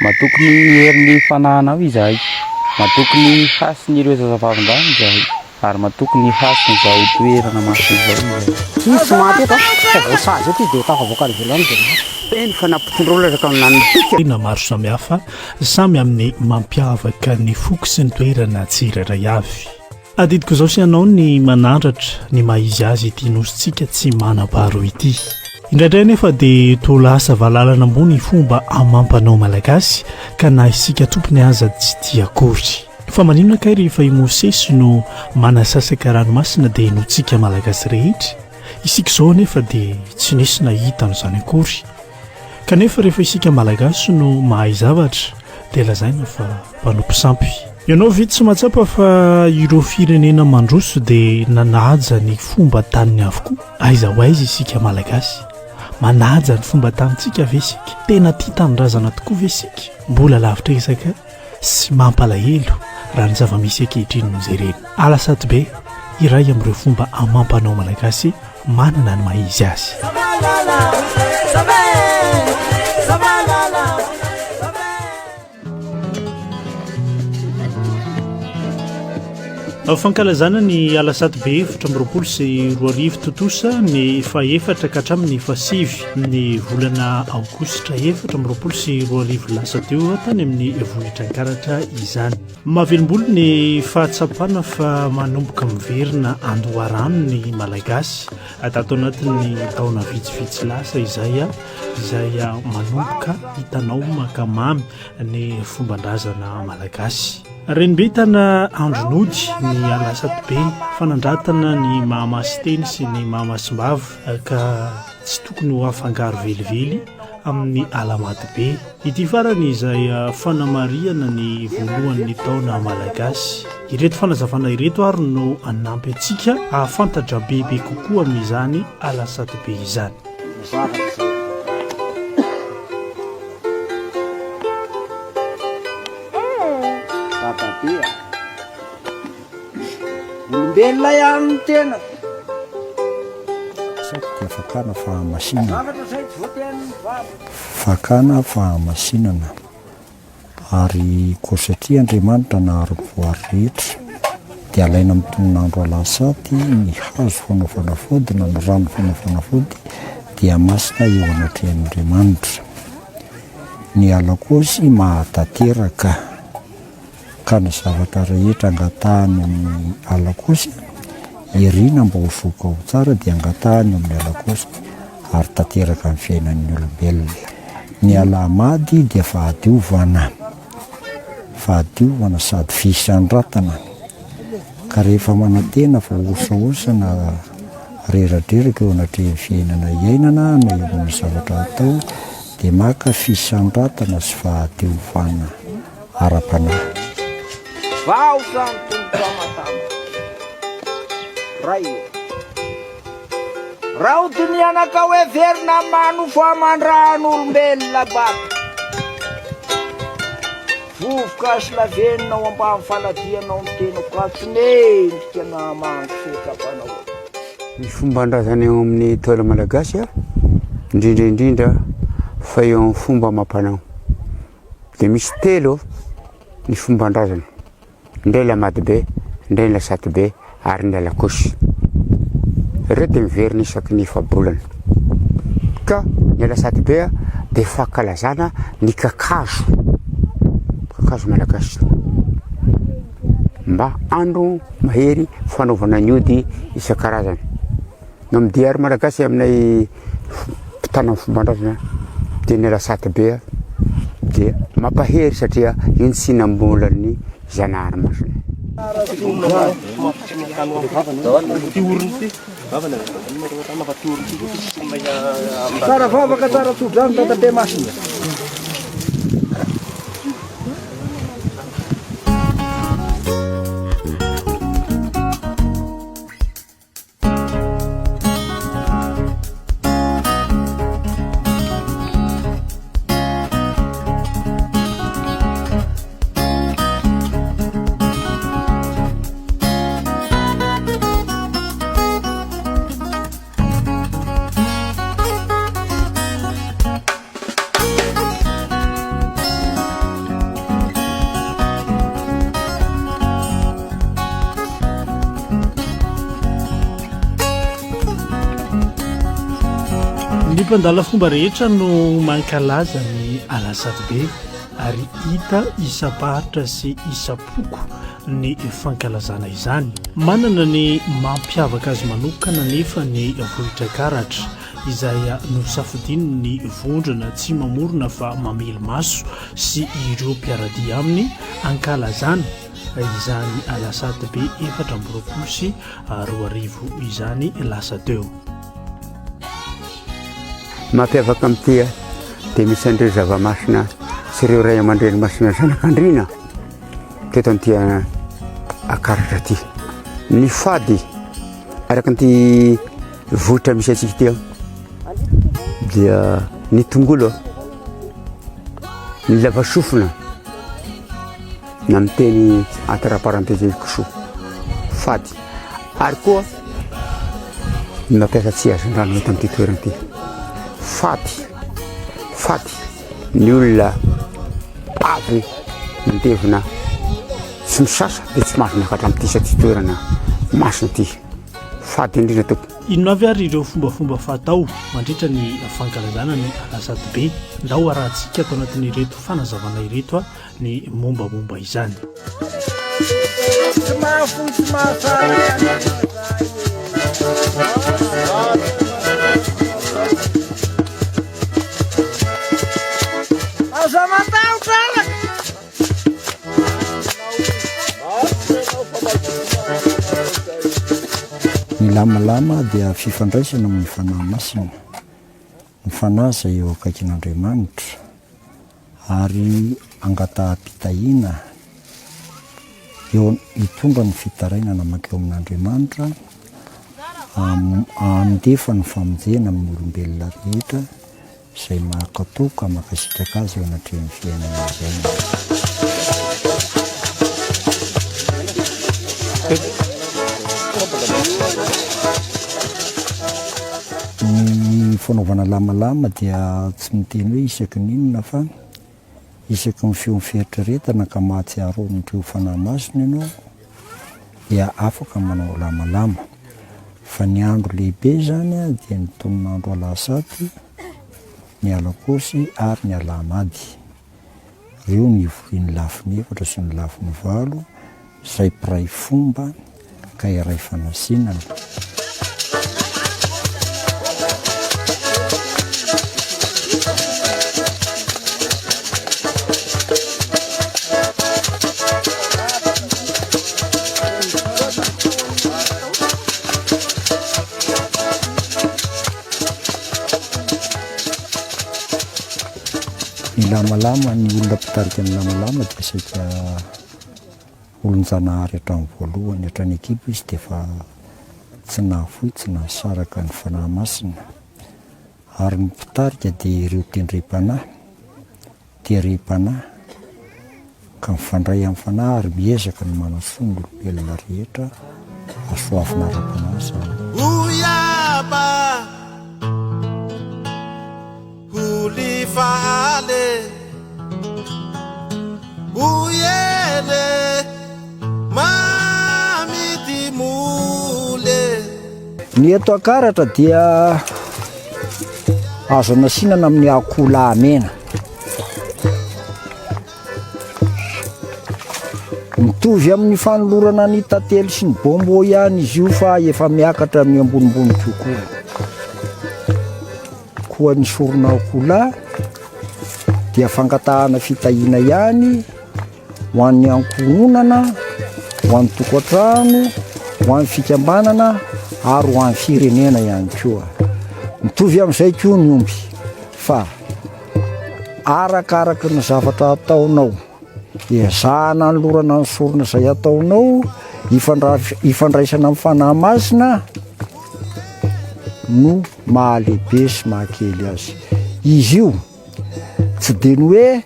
matokony herin'ny fanahinao izahay, matokony hasiny ireo zazavavin-drano izahay, ary matokony hasiny izao toerana masina izao izahay. Tsy maty eto fa voasazy eto dia tafavoaka ny velany dia maty. Eny fa nampitondrolo raka nanipika. Na maro samihafa samy amin'ny mampiavaka ny foko sy ny toerana tsirairay avy. Adidiko izao sy ianao ny manandratra ny mahizy azy ity nositsika tsy manam-paharo ity. Indraindray nefa dia toa lasa vahalalana ambony fomba amampanao malagasy ka na isika tompony aza tsy tia akory. Fa maninona kay rehefa i Mosesy no manasasaka ranomasina dia notsika malagasy rehetra, isika izao nefa dia tsy nisy nahita n'izany akory. Kanefa rehefa isika malagasy no mahay zavatra dia lazaina fa mpanompo sampy. Ianao vita tsy mahatsapa fa ireo firenena mandroso dia nanaja ny fomba taniny avokoa. Aiza ho aiza isika malagasy manaja ny fomba tanintsika ve isika? Tena tia tanindrazana tokoa ve isika? Mbola lavitra isaka sy mampalahelo raha ny zava-misy ankehitriny no jerena. Alasady be iray amin'ireo fomba amampanao malagasy manana ny mahizy azy. Fankalazana ny alasady be efatra amby roapolo sy roa arivo totosa ny faefatra ka hatramin'ny fasivy ny volana aogositra efatra amby roapolo sy roa arivo lasa teo tany amin'ny vohitran-karatra izany. Mahavelom-bolo ny fahatsapana fa manomboka miverina andoharano ny malagasy atato anatin'ny taona vitsivitsy lasa izay manomboka hitanao makamamy ny fombandrazana malagasy. Renibetana andronody ny alasady be fanandratana ny mahamasiteny sy ny mahamasim-bava ka tsy tokony ho afangaro velively amin'ny alamady be. Ity farany izay fanamariana ny voalohan'ny taona malagasy. Ireto fanazavana ireto ary no anampy antsika ahafantatra bebe kokoa amin'izany alasady be izany. Olombelona ihany tena dia fakana fahamasinana, fakana fahamasinana ary koa satria Andriamanitra nahary voary rehetra dia alaina amin'ny tononandro alasady ny hazo fanaovana na ny rano fanaovana fody dia masina eo anatrehan'Andriamanitra. Ny alakosy mahatateraka ka ny zavatra rehetra angatahany amin'ny alakosy irina mba ho voka ho tsara dia angatahany amin'ny alakosy ary tateraka amin'ny fiainan'ny olombelona. Ny alamady dia fahadiovana sady fisandrantana ka rehefa manantena fa osaosana reradreraka eo anatrehan'ny fiainana iainana na eo amin'ny zavatra atao dia maka fisandrantana sy fahadiovana ara-panahy. vao samy tomboka matama ray raha otinianaka hoe verina mano famandrahan'olombelona baka vovoka sy laveninao ambany faladianao ny tenako atsonendrika na mango fekapanao. Ny fomban-drazana eo amin'ny toera malagasy indrindraindrindra fa eo amin'ny fomba amam-panao dia misy telo ny fomban-drazana: indray lamady be, indray lasady be ary ny alakosy. Ireo dia miverina isaky ny fabolana. Ka ny lasady be dia fankalazana ny kakazo malagasy mba andro mahery fanaovana ny ody isan-karazany. No amin'ny diary malagasy aminay mpitana fomban-drazana dia ny lasady be dia mampahery satria io ny sinam-bolan'ny Janahary masina. Tsara vavaka tsara todrano tatabe masina. mpandala fomba rehetra no mankalaza ny alasadybe ary hita isam-paritra sy isam-poko ny fankalazana izany. Manana ny mampiavaka azy manokana nefa ny vohitra karatra izay nosafidiny ny vondrona tsy mamorona fa mamely maso sy ireo mpiaradia aminy ankalazana izany alasadybe 4 sy 20 izany lasa teo. Mampiavaka amin'ity dia misy andreo zava-masina sy ireo ray aman-dreny masina zanak'andriana teto amin'ity akaratra ty. Ny fady araka an'ity vohitra misy atsika ty dia ny tongolo, ny lavasofina na miteny entre-parenthèse koso fady, ary koa ny mampiasa tsiasy-ndrano eto amin'ity toerana ity. Fady ny olona avy mandevina sy misasa dia tsy mahazo miakatra amin'ity satria toerana masina ity. Fady indrindra toko. Inona avy ary ireo fombafomba fatao mandritra ny fankalazana ny alasadybe? Ndao arahantsika atao anatin'ireto fanazavana ireto ny mombamomba izany. Ny lamalama dia fifandraisana amin'ny fanahy masina, ny fanahy izay eo akaikin'Andriamanitra ary angataha-pitahiana eo hitondra ny fitarainana mankeo amin'Andriamanitra, andefa ny famonjena amin'ny olombelona rehetra izay makatoka makasitraka azy eo anatrehan'ny fiainana izay. Ny fanaovana lamalama dia tsy miteny hoe isaky ninona fa isaky ny feo fieritreretana ka mahatsiaro n'ireo fanahy masina ianao dia afaka manao lamalama. Fa ny andro lehibe zany dia ny tonin'andro alasady, ny alakosy ary ny alamady. Ireo ny ivorian'ny lafiny 4 sy ny lafiny 8 izay piray fomba ka iray fanasinana. Ny lamalama, ny olona mpitarika ny lamalama dia saika olon-janahary hatramin'ny voalohany hatrany ekipa izy dia efa tsy nahafoy, tsy nahasaraka ny fanahy masina. Ary ny mpitarika dia ireo tendrem-panahy, terem-panahy ka mifandray amin'ny fanahy ary miezaka ny manasoa ny olombelona rehetra asoavina ara-panahy zany. Fale uyele mamiti mule. Ny eto akaratra dia azo nasinana amin'ny akola mena. Mitovy amin'ny fanolorana ny tantely sy ny bombo ihany izy io fa efa miakatra amin'ny ambonimbony kokoa. Koa ny sorona akola dia fangatahana fitahiana ihany ho an'ny ankohonana, ho an'ny tokantrano, ho an'ny fikambanana ary ho an'ny firenena ihany koa. Mitovy amin'izay koa ny omby fa arakaraka ny zavatra ataonao, ezahana ny lorana ny sorona izay ataonao, ifandraisana amin'ny fanahy masina no mahalehibe sy mahakely azy. Izy io tsy dia ny hoe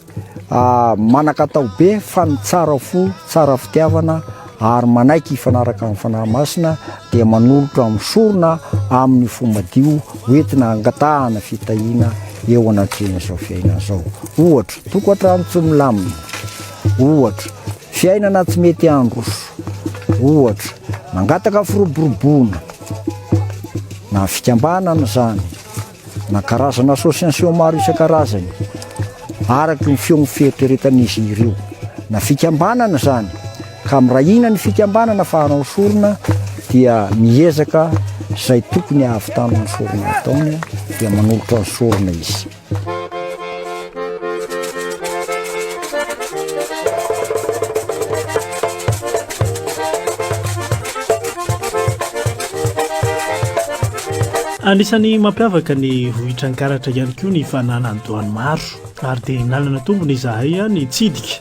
manan-katao be fa ny tsara fo, tsara fitiavana ary manaiky ifanaraka amin'ny fanahy masina dia manolotra amin'ny sorona amin'ny fomadio hoentina angatahana fitahiana eo anatrena izao fiainana izao. Ohatra, tokantrano tsy milamina, ohatra, fiainana tsy mety androso, ohatra, mangataka firoboroboana na fikambanana zany, na karazana association maro isan-karazany araky ny feo mifieritreretan'izy ireo na fikambanana zany ka mirahina ny fikambanana fahanao sorona dia miezaka zay tokony avy tamin'ny sorona ataony dia manolotra ny sorona izy. Anisan'ny mampiavaka ny vohitran-karatra ihany koa ny fananandoany maro ary dia nalana tombony izahay ny tsidika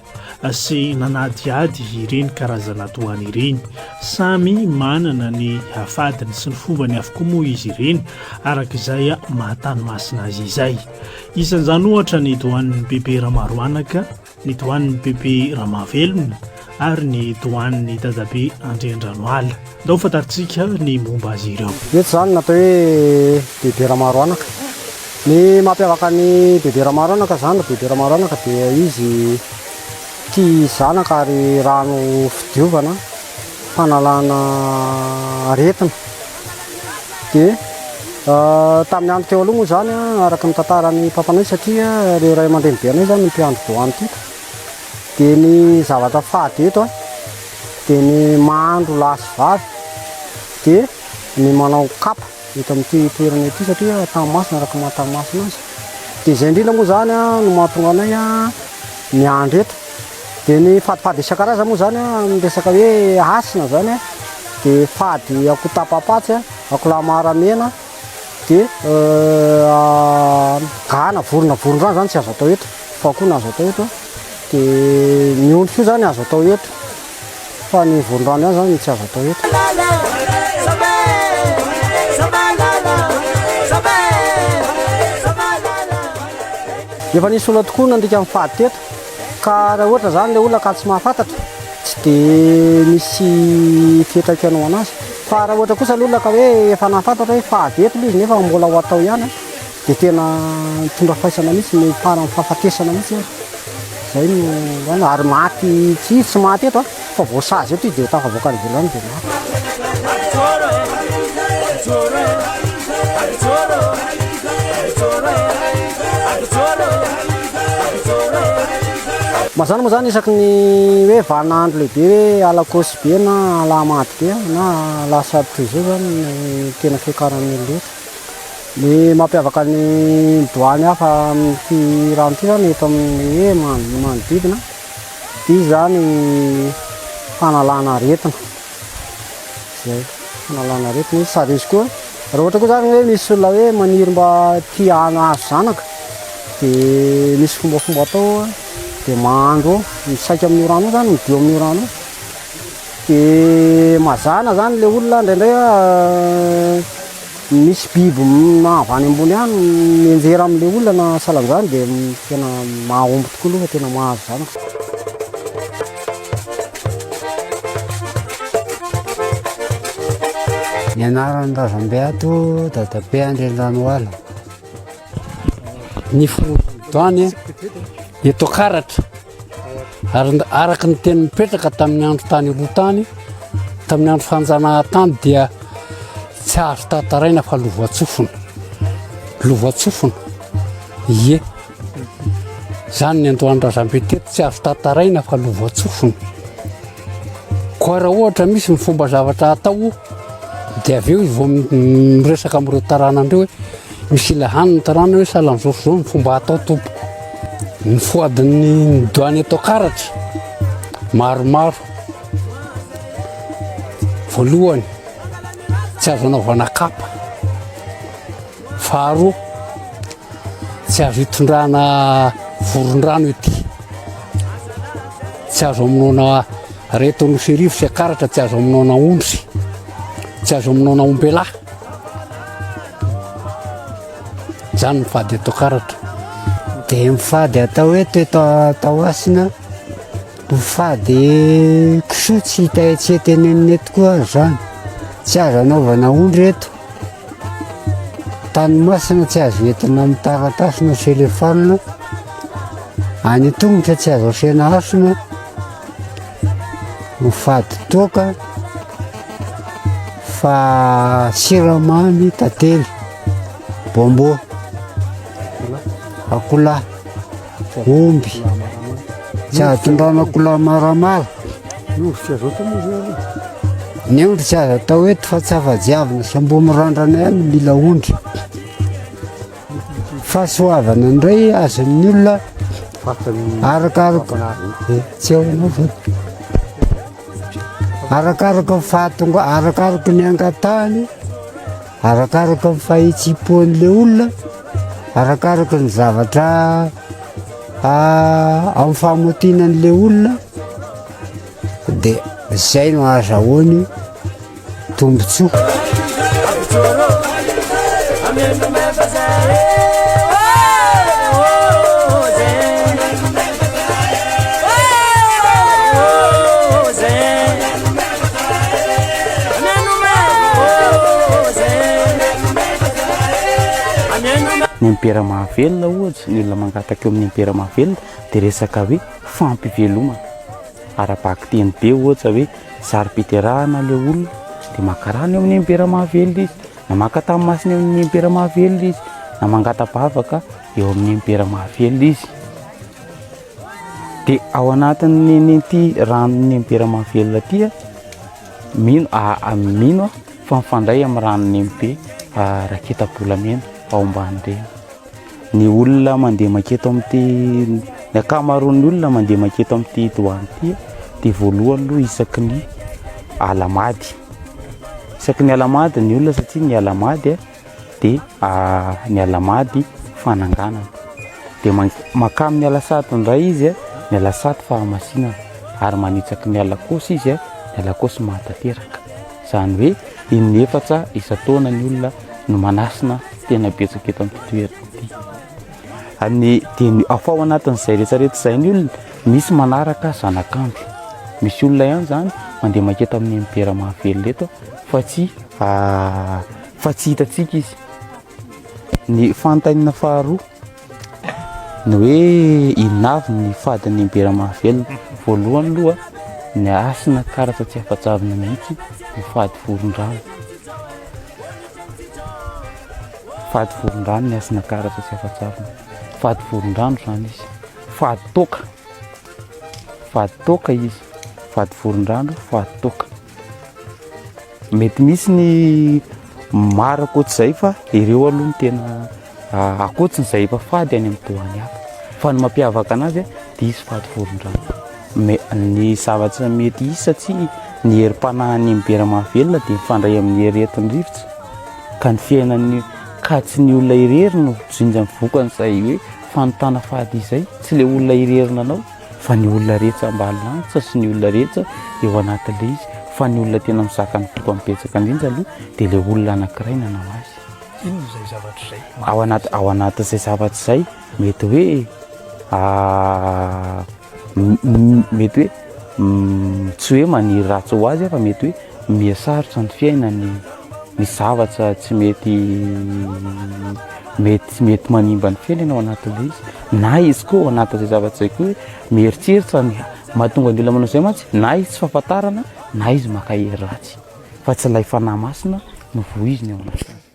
sy nanadiady ireny karazana doany ireny. Samy manana ny hafadiny sy ny fombany avokoa moa izy ireny arak'izay mahatany masina azy izay. Isan'izany ohatra ny doan'ny bebe Ramaroanaka, ny doan'ny bebe Ramavelona ary ny doan'ny dadabe Andrendranoala. Ndao fantaritsika ny momba azy ireo. Eto zany natao hoe bebe Ramaroanaka. Ny mampiavaka ny bebe Ramaroanaka zany, bebe Ramaroanaka dia izy tia zanaka ary rano fidiovana, fanalana aretina. Dia tamin'ny andro teo aloha moa zany araka ny tantaran'ny papanay satria ireo ray aman-dreny be anay zany ny mpiandro doany teto. Dia ny zavatra fady eto dia ny mahandro lasy vavy dia ny manao kapa eto amin'ity toerana ity satria tanomasina araka mahatanomasina azy. Dia izay indrindra moa zany no mahatonga anay miandro eto. Dia ny fadifady isan-karazany moa zany miresaka hoe asina zany dia fady ako tapapatsy, ako lamaramena dia gana voronavoron-drano zany tsy azo atao eto fa koa na azo atao eto dia ny ondry koa zany azo atao eto fa ny voron-drano ihany zany tsy azo atao eto. Efa nisy olona tokoa nandika amin'ny fady teto ka raha ohatra zany ilay olona ka tsy mahafantatra tsy dia misy fiantraikanao anazy. Fa raha ohatra kosa ilay olona ka hoe efa nahafantatra hoe fady eto ilay izy nefa mbola ho atao ihany dia tena mitondra fahaisana mihitsy ny farany fahafatesana mihitsy azy. Zay no zany ary maty tsy maty eto fa voasazy eto izy dia tafavoaka ny ivelany dia maty. Mazany moa zany isaky ny hoe vanandro lehibe hoe alakosy be na alamady be na alasabotra izay zany ny tena fiakaran'ny letra. Ny mampiavaka ny doany hafa amin'ity rano ity zany eto amin'ny hoe manodidina dia zany fanalana aretina. Zay fanalana aretina izy sady izy koa raha ohatra koa zany hoe misy olona hoe maniry mba tia hazo zanaka dia misy fombafomba atao dia mahandro misaika amin'io rano zany midio amin'io rano dia mazana zany ilay olona indraindray misy biby avy any ambony any mienjera amin'ilay olona na salan'izany dia tena mahomby tokoa aloha tena mahazo zanaka. Ny anaran'ny razambe ato dadabe Andrendranoala. Ny doany eto karatra ary araka ny teny mipetraka tamin'ny andro tany roa tany tamin'ny andro fanjanahantany dia tsy azo tantaraina fa lovatsofona ie zany ny andohan'ny razambe teto tsy azo tantaraina fa lovatsofona. Koa raha ohatra misy ny fomba zavatra atao dia avy eo izy vao miresaka amin'ireo taranandreo hoe misy ilahany ny tarana hoe salan'izao zao ny fomba atao tompoko. Ny foadin'ny doany eto karatra maromaro. Voalohany tsy azo anaovana kapa. Faharoa tsy azo hitondrana voron-drano ety. Tsy azo aminaona reto nosy arivo sy akaratra, tsy azo aminaona ondry, tsy azo aminaona ombelahy. Zany mifady eto karatra. Dia mifady atao hoe teto atao asina mifady kisoa tsy hita etseteneniny eto koa zany. Tsy azo anaovana ondry eto. Tanomasina tsy azo entina mitaratasina sy elefanina. Any tongotra tsy azo asena asina. Mifady toaka fa siramamy tantely, bombo akola omby tsy ahatondrana akola maramara ny ondry tsy azo atao eto fa tsy afa-jiavina sy mbo mirandrana ihany mila ondry fahasoavana indray azon'ny olona arakaraka tsy aonao fa arakaraka fahatonga arakaraka ny angatahany arakaraka ny fahitsim-pon'le olona arakaraka ny zavatra amin'ny fahamotinan'le olona dia zay no azahoany tombotsoa ny impera mahavelona ohatsy ny olona mangataka eo amin'ny impera mahavelona dia resaka hoe fampivelomana ara-baky teny be ohatsa hoe zary-piterahana le olona dia makarany eo amin'ny impera mahavelona izy na makatanymasiny eo amin'ny impera mahavelona izy na mangata-bavaka eo amin'ny impera mahavelona izy dia ao anatin'ny ty ranon'ny impera mahavelona tya mino fa mifandray amin'ny ranon'ny mpe raketa-bolamena ao amban'ireny ny olona mandeha maketo amin'ity ny akamaroan'ny olona mandeha maketo amin'ity doany ty dia voalohany aloha isaky ny alamady ny olona satria ny alamady dia ny alamady fananganana dia maka amin'ny alasaty indray izy ny alasaty fahamasinana ary manitsaky ny alakosy izy ny alakosy mahatateraka zany hoe iny efatra isa-taona ny olona no manasina tena betsaka eto amin'ny toerana ity dia afao anatin'izay rehetrarehetra izay ny olona misy manaraka zanak'andro misy olona ihany zany mandeha maketo amin'ny impera mahavelona eto fa tsy hitatsika izy ny fantanina faharoa ny hoe inavy ny fadin'ny impera mahavelona voalohany aloha ny asina karatra tsy afa-javina mihitsy ny fady voron-drano ny asina karatra tsy afa-javina fady voron-drano zany izy fady toka izy fady voron-drano fady toka mety misy ny maro akoatr'izay fa ireo aloha ny tena akoatsin'izay efa fady any amin'ny doany hafa fa ny mampiavaka anazy dia izy fady voron-drano ny zavatra mety izy satria ny herim-panahin'ny impera mahavelona dia mifandray amin'ny heretin'ny rivotra ka ny fiainan'ny ka tsy ny olona irery no jinjany vokan'izay hoe fanotana fady izay tsy ilay olona irerina anao fa ny olona rehetra ambalilanitra sy ny olona rehetra eo anatin'ilay izy fa ny olona tena mizaka ny foko mipetsaka indrindra aloha dia ilay olona anankiray nanao azy ao anatin'izay zavatra izay mety hoe tsy hoe maniry ratsy ho azy fa mety hoe mihasarotra ny fiainany ny zavatra tsy mety manimba ny fiainana ao anatin'ilay izy na izy koa ao anatin'izay zavatra izay koa hoe mieritreritra ny mahatonga ny olona manao izay mantsy na izy tsy fahafantarana na izy maka hery ratsy fa tsy ilay fanahy masina no voiziny ao anatiny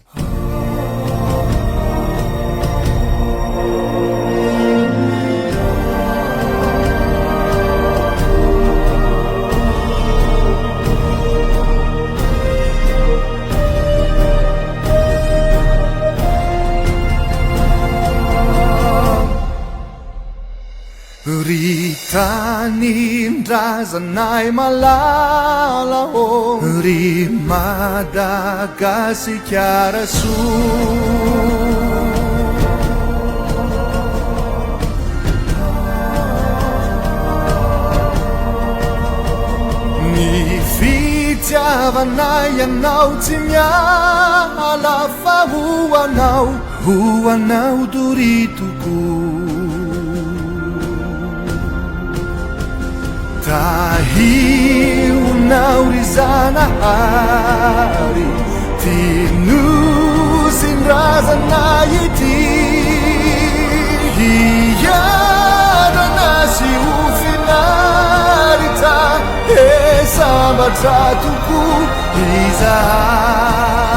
Ry tanindrazanay malala o ry Madagasikara ny fitiavanay ianao tsy miala fa hoanao doritoko tahionao ry zanahary tinosin-drazana ity hianana sy ho finarita esambatra toko izahay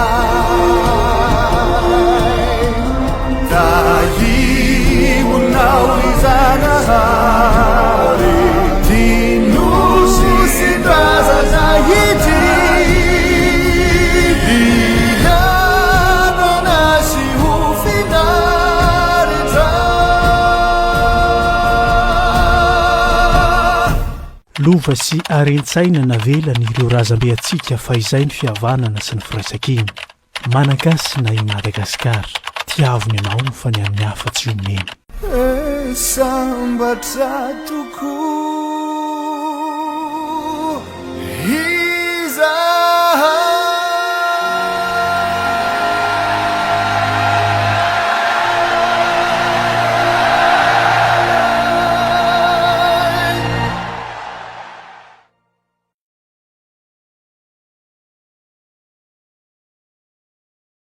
lova sy arentsaina navelany ireo razambe atsika fa izay ny fihavanana sy ny firaisan-kiny manakasina i Madagasikara tiavony ianao fa ny amin'ny hafa tsy omeny sambatra tokoa